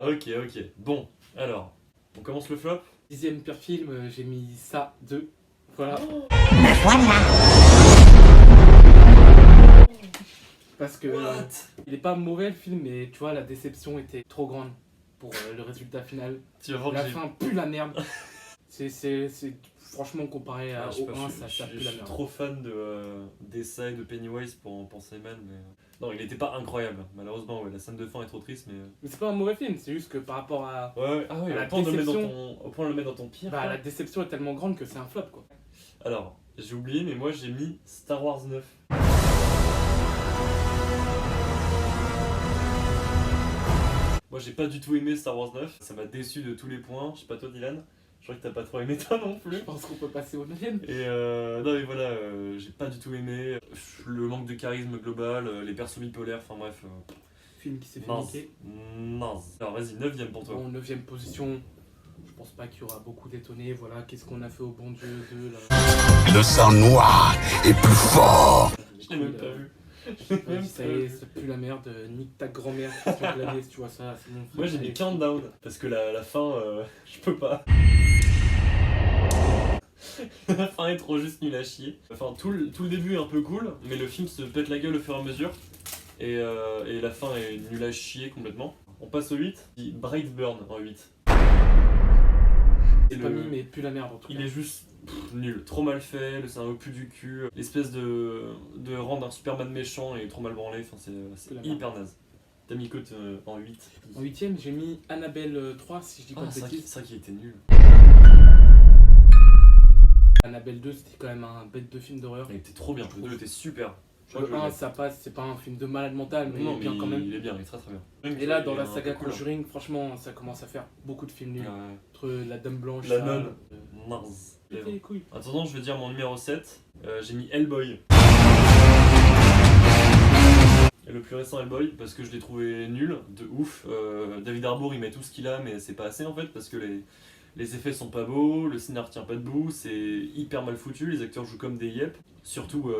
Ok. Bon, alors, on commence le flop. 10e pire film, j'ai mis ça 2. Voilà. Parce que il est pas mauvais le film, mais tu vois, la déception était trop grande pour le résultat final. Tu vas voir La que j'ai... fin pue la merde. c'est franchement comparé Ah, au je sais pas, 1, je ça suis pue la merde. trop fan d'Essa et de Pennywise pour Simon, mais... Non, il était pas incroyable, malheureusement, ouais, la scène de fin est trop triste, mais... Mais c'est pas un mauvais film, c'est juste que par rapport à... Ouais, À la au point de le mettre déception. au point de le mettre dans ton pire. Bah, quoi. la déception est tellement grande que c'est un flop, quoi. Alors, j'ai oublié, mais moi j'ai mis Star Wars 9. Moi j'ai pas du tout aimé Star Wars 9, ça m'a déçu de tous les points, je sais pas toi Dylan, je crois que t'as pas trop aimé toi non plus. Je pense qu'on peut passer au 9e. Et non mais voilà, j'ai pas du tout aimé, le manque de charisme global, les persos bipolaires, enfin bref, Film qui s'est fait mince, niquer. mince. Alors vas-y, 9ème pour toi. Bon, 9e position, je pense pas qu'il y aura beaucoup d'étonnés. Voilà, qu'est-ce qu'on a fait au bon Dieu de là. Le sang noir est plus fort. Je l'ai même pas vu. Ça y est, ça pue la merde. Nique ta grand-mère, Christian Clavier, si tu vois ça, c'est mon frère. Moi j'ai mis Countdown, parce que la fin, je peux pas. La fin est trop juste nulle à chier. Enfin, tout le début est un peu cool, mais le film se pète la gueule au fur et à mesure. Et la fin est nulle à chier complètement. On passe au 8, Brightburn en 8. C'est pas mis, mais pue la merde en tout cas. Il est juste nul, trop mal fait, le scénario pue du cul. L'espèce de rendre un Superman méchant est trop mal branlé, enfin, c'est la hyper naze. T'as mis quoi en 8? En 8ème, j'ai mis Annabelle 3, si je dis pas Ah, de c'est vrai bêtises. qu'il était nul. Annabelle 2, c'était quand même un bête de film d'horreur. Il était trop bien, le 2 était super. Je crois Le que je 1, l'ai. ça passe, c'est pas un film de malade mental, mais Non, il est bien mais quand même. il est bien, il est très très bien. Et là, dans Il est la un saga peu cool, hein. Conjuring, franchement, ça commence à faire beaucoup de films nuls. Ouais. Entre la Dame Blanche, La ça, nonne. Mince. péter les couilles. Attends, je vais dire mon numéro 7. J'ai mis Hellboy. Et le plus récent Hellboy, parce que je l'ai trouvé nul, de ouf. David Harbour il met tout ce qu'il a, mais c'est pas assez en fait, parce que les effets sont pas beaux, le scénar tient pas debout, c'est hyper mal foutu, les acteurs jouent comme des yep, surtout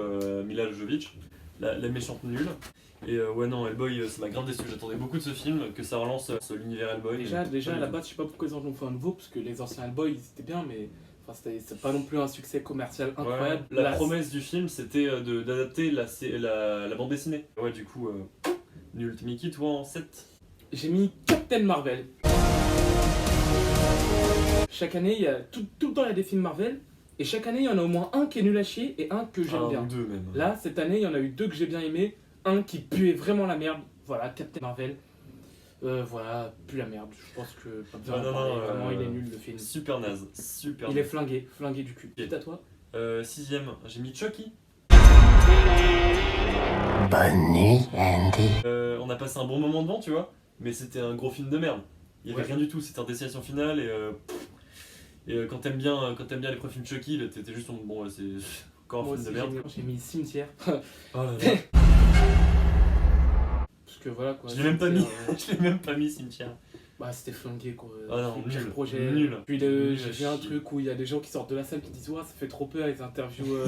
Mila Jovovich, la méchante nulle. Et ouais, non, Hellboy, ça m'a grave déçu. J'attendais beaucoup de ce film, que ça relance l'univers Hellboy. Déjà Pas à du la tout. base, je sais pas pourquoi ils en ont fait un nouveau, parce que les anciens Hellboy, ils étaient bien, mais enfin, c'est pas non plus un succès commercial incroyable. Ouais, la Là, promesse du film c'était d'adapter la bande dessinée. Ouais, du coup, nul. T'as mis qui toi en 7? j'ai mis Captain Marvel. Chaque année, il y a tout le temps il y a des films Marvel, et chaque année, il y en a au moins un qui est nul à chier et un que j'aime Un bien. ou deux même. Là, cette année, il y en a eu 2 que j'ai bien aimé, un qui puait vraiment la merde. Voilà, Captain Marvel. Voilà, pue la merde. Je pense que pas besoin Ah, d'en non, parler. non, Vraiment, il est nul le film. Super naze, super Il est naze. flingué du cul. C'est à toi. 6ème, j'ai mis Chucky. Bonne nuit, Andy. On a passé un bon moment devant, tu vois, mais c'était un gros film de merde. Il y avait Ouais. rien du tout, c'était un destination finale et quand t'aimes bien les premiers films Chucky, là, t'étais juste bon, ouais, c'est encore un Moi film aussi, de merde. j'ai mis Cimetière. Oh là là. Parce que voilà quoi. Je l'ai même pas mis, Cimetière, je l'ai même pas mis Cimetière. Bah, c'était flingué quoi. Ah non, Pire nul, projet. nul. Puis Nul j'ai à vu un chier. truc où il y a des gens qui sortent de la salle qui disent ouais, ça fait trop peur. Ils interviewent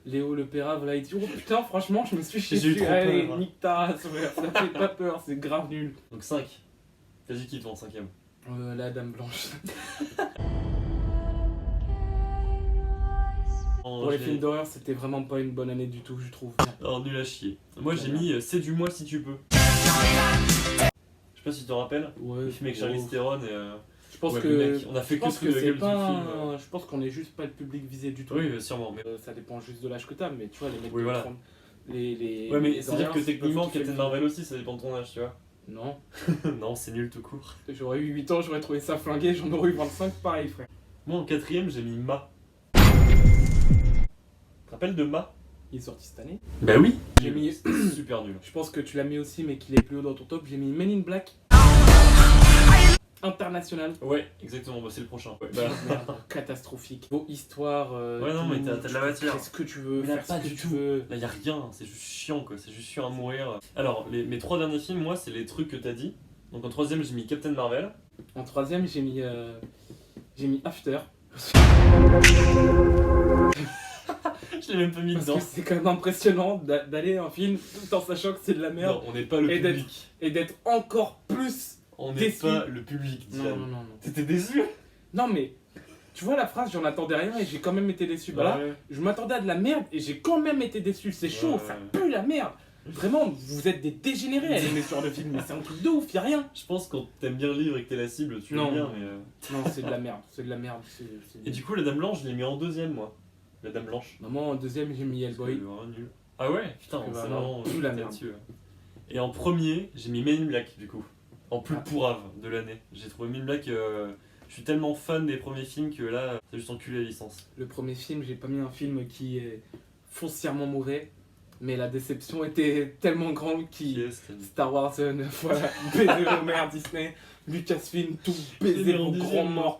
Léo Le Perra. Voilà, il dit oh putain, franchement, je me suis chié J'ai eu dessus. trop Allez, peur. nique ta race, ouais, ça fait pas peur, c'est grave nul. Donc 5. T'as dit qui toi en 5ème? La Dame Blanche. Pour les films d'horreur, c'était vraiment pas une bonne année du tout, je trouve. Oh, nul à chier. Moi j'ai mis Séduis-moi si tu peux. Je sais pas si tu te rappelles. Ouais, Le film avec Charlize Theron et. Je pense ouais, que. le mec, on a fait Je que pense ce que de la c'est gueule du pas. film. Je pense qu'on est juste pas le public visé du tout. Oui, sûrement. Mais... Ça dépend juste de l'âge que t'as, mais tu vois, les mecs Oui, de voilà. 30 les Ouais, mais les c'est-à-dire Oriens, que ils peuvent techniquement, kiffer le Captain film. Marvel aussi, ça dépend de ton âge, tu vois. Non. Non, c'est nul tout court. J'aurais eu 8 ans, j'aurais trouvé ça flingué, j'en aurais eu 25, pareil, frère. Moi en 4ème, j'ai mis Ma. Tu te rappelles de Ma? Il est sorti cette année. Bah oui. J'ai mis. Super nul. Je pense que tu l'as mis aussi, mais qu'il est plus haut dans ton top. J'ai mis Men in Black. International. Ouais, exactement, bah, c'est le prochain. Ouais, bah... Merde, catastrophique. Beau histoire. Ouais, non, mais t'as de la matière. Fais ce que tu veux, Mais là, faire pas ce que du tu tout. veux. Là, y a rien, c'est juste chiant quoi, c'est juste chiant à mourir. Alors, mes 3 derniers films, moi, c'est les trucs que t'as dit. Donc en 3ème, j'ai mis Captain Marvel. En 3ème, j'ai mis After. Je l'ai même pas mis Parce dedans. que c'est quand même impressionnant d'aller à un film tout en sachant que c'est de la merde Non, on n'est pas le Et public. et d'être encore plus On n'est déçu. pas le public, Non, Diane. non, non, non. T'étais déçu? Non, mais tu vois la phrase, j'en attendais rien et j'ai quand même été déçu. Bah là, Ouais. je m'attendais à de la merde et j'ai quand même été déçu. C'est chaud, Ouais. ça pue la merde. Vraiment, vous êtes des dégénérés à aimer ce genre de film, mais c'est un truc de ouf, y'a rien. Je pense que quand t'aimes bien le livre et que t'es la cible, tu Non. l'aimes bien, mais... Non, c'est de la merde, c'est de la merde. Et du coup, la Dame Blanche, je l'ai mis en deuxième, moi. La Dame Blanche. Maman, en deuxième, j'ai mis Parce que Hellboy. vraiment nul. Ah ouais? Putain, Parce que c'est vraiment, vraiment... plus la t'es merde. dessus, ouais. Et en premier, j'ai mis Men in Black, du coup. En plus Ah. pourrave de l'année. J'ai trouvé Men in Black... Je suis tellement fan des premiers films que là, ça a juste enculé la licence. Le premier film, j'ai pas mis un film qui est foncièrement mauvais, mais la déception était tellement grande Qui qu'il. est Stan? Star Wars 9, voilà, baiser vos mères Disney, Lucasfilm, tout baiser mis en vos deuxième, grands moi. morts.